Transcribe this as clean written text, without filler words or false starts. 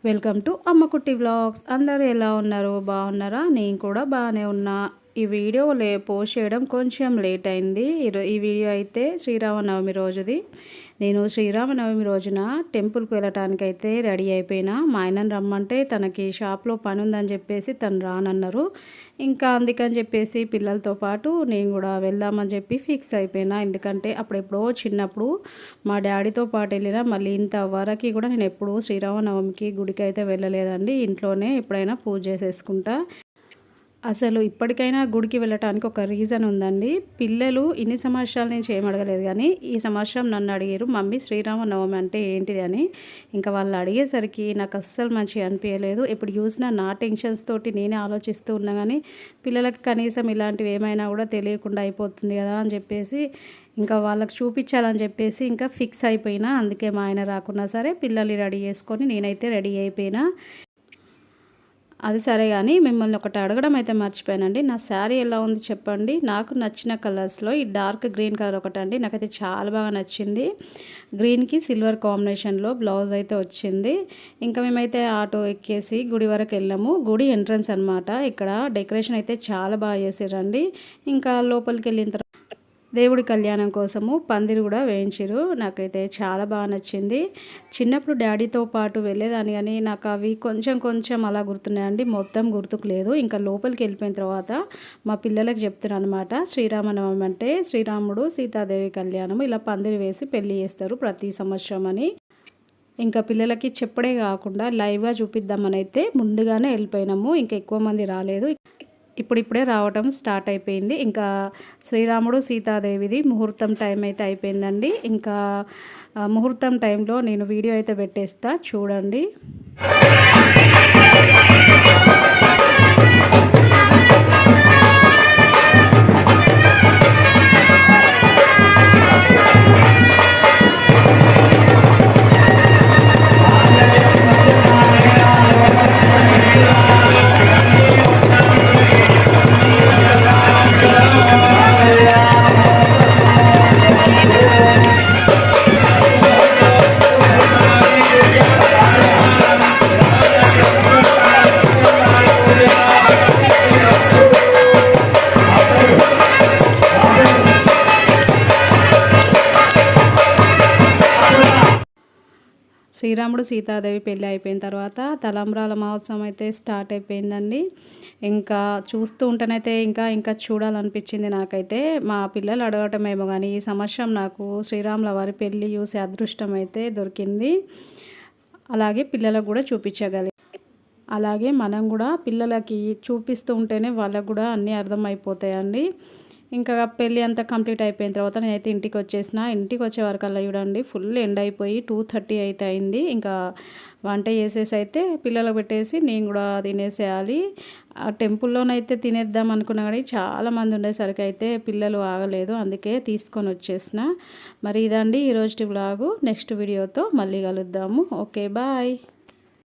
Welcome to అమ్మ కుట్టి vlogs. అందరూ ఎలా ఉన్నారు? బాగున్నారా? నేను కూడా బాగానే ఉన్నా. ఈ వీడియో పోస్ట్ చేయడం కొంచెం లేట్ అయింది. ఈ వీడియో అయితే శ్రీరామనవమి రోజుది. నేను శ్రీరామనవమి రోజున టెంపుల్కి వెళ్ళటానికి అయితే రెడీ అయిపోయినా. మా ఆయనను రమ్మంటే తనకి షాప్లో పని ఉందని చెప్పేసి తను రానన్నారు. ఇంకా అందుకని చెప్పేసి పిల్లలతో పాటు నేను కూడా వెళ్దామని చెప్పి ఫిక్స్ అయిపోయినా. ఎందుకంటే అప్పుడెప్పుడో చిన్నప్పుడు మా డాడీతో పాటు వెళ్ళినా, మళ్ళీ ఇంతవరకు కూడా నేను ఎప్పుడూ శ్రీరామనవమికి గుడికి అయితే వెళ్ళలేదండి. ఇంట్లోనే ఎప్పుడైనా పూజ చేసేసుకుంటా. అసలు ఇప్పటికైనా గుడికి వెళ్ళటానికి ఒక రీజన్ ఉందండి. పిల్లలు ఇన్ని సంవత్సరాల నుంచి ఏం అడగలేదు, కానీ ఈ సంవత్సరం నన్ను అడిగారు, మమ్మీ శ్రీరామనవమి అంటే ఏంటిది అని. ఇంకా వాళ్ళు అడిగేసరికి నాకు అస్సలు మంచిగా అనిపించలేదు. ఎప్పుడు చూసినా నా టెన్షన్స్ తోటి నేనే ఆలోచిస్తూ ఉన్నా, కానీ పిల్లలకి కనీసం ఇలాంటివి ఏమైనా కూడా తెలియకుండా అయిపోతుంది కదా అని చెప్పేసి ఇంకా వాళ్ళకి చూపించాలని చెప్పేసి ఇంకా ఫిక్స్ అయిపోయినా. అందుకే మా ఆయన రాకున్నా సరే పిల్లల్ని రెడీ చేసుకొని నేనైతే రెడీ అయిపోయినా. అది సరే, కానీ మిమ్మల్ని ఒకటి అడగడం అయితే మర్చిపోయానండి. నా శారీ ఎలా ఉంది చెప్పండి. నాకు నచ్చిన కలర్స్లో ఈ డార్క్ గ్రీన్ కలర్ ఒకటండి, నాకైతే చాలా బాగా నచ్చింది. గ్రీన్కి సిల్వర్ కాంబినేషన్లో బ్లౌజ్ అయితే వచ్చింది. ఇంకా మేమైతే ఆటో ఎక్కేసి గుడి వరకు వెళ్ళాము. గుడి ఎంట్రన్స్ అనమాట. ఇక్కడ డెకరేషన్ అయితే చాలా బాగా చేసారండి. ఇంకా లోపలికి వెళ్ళిన తర్వాత దేవుడి కళ్యాణం కోసము పందిరి కూడా వేయించారు. నాకైతే చాలా బాగా నచ్చింది. చిన్నప్పుడు డాడీతో పాటు వెళ్ళేదాన్ని, కానీ నాకు అవి కొంచెం కొంచెం అలా గుర్తున్నాయండి, మొత్తం గుర్తుకు లేదు. ఇంకా లోపలికి వెళ్ళిపోయిన తర్వాత మా పిల్లలకు చెప్తున్నాను అనమాట, శ్రీరామనవమి అంటే శ్రీరాముడు సీతాదేవి కళ్యాణం, ఇలా పందిరి వేసి పెళ్లి చేస్తారు ప్రతి సంవత్సరం అని. ఇంకా పిల్లలకి చెప్పడే కాకుండా లైవ్గా చూపిద్దామని అయితే ముందుగానే వెళ్ళిపోయినాము. ఇంకా ఎక్కువ మంది రాలేదు. ఇప్పుడిప్పుడే రావటం స్టార్ట్ అయిపోయింది. ఇంకా శ్రీరాముడు సీతాదేవిది ముహూర్తం టైం అయితే అయిపోయిందండి. ఇంకా ముహూర్తం టైంలో నేను వీడియో అయితే పెట్టేస్తా, చూడండి. శ్రీరాముడు సీతాదేవి పెళ్ళి అయిపోయిన తర్వాత తలంబ్రాల మహోత్సవం అయితే స్టార్ట్ అయిపోయిందండి. ఇంకా చూస్తూ ఉంటేనైతే ఇంకా ఇంకా చూడాలనిపించింది నాకైతే. మా పిల్లలు అడగటమేమో కానీ ఈ సంవత్సరం నాకు శ్రీరాముల వారి పెళ్ళి చూసే అదృష్టం అయితే దొరికింది. అలాగే పిల్లలకు కూడా చూపించగలి. అలాగే మనం కూడా పిల్లలకి చూపిస్తూ ఉంటేనే వాళ్ళకు కూడా అన్నీ అర్థమైపోతాయండి. ఇంకా పెళ్ళి అంతా కంప్లీట్ అయిపోయిన తర్వాత నేనైతే ఇంటికి వచ్చేసిన. ఇంటికి వచ్చే వరకల్లా చూడండి ఫుల్ ఎండ్ అయిపోయి 2:30 అయితే అయింది. ఇంకా వంట చేసేసి అయితే పిల్లలకు పెట్టేసి నేను కూడా తినేసేయాలి. ఆ టెంపుల్లోనైతే తినేద్దాం అనుకున్నా, కానీ చాలామంది ఉండేసరికి అయితే పిల్లలు ఆగలేదు, అందుకే తీసుకొని వచ్చేసిన. మరి ఇదండి ఈరోజు వ్లాగు. నెక్స్ట్ వీడియోతో మళ్ళీ కలుద్దాము. Okay, bye.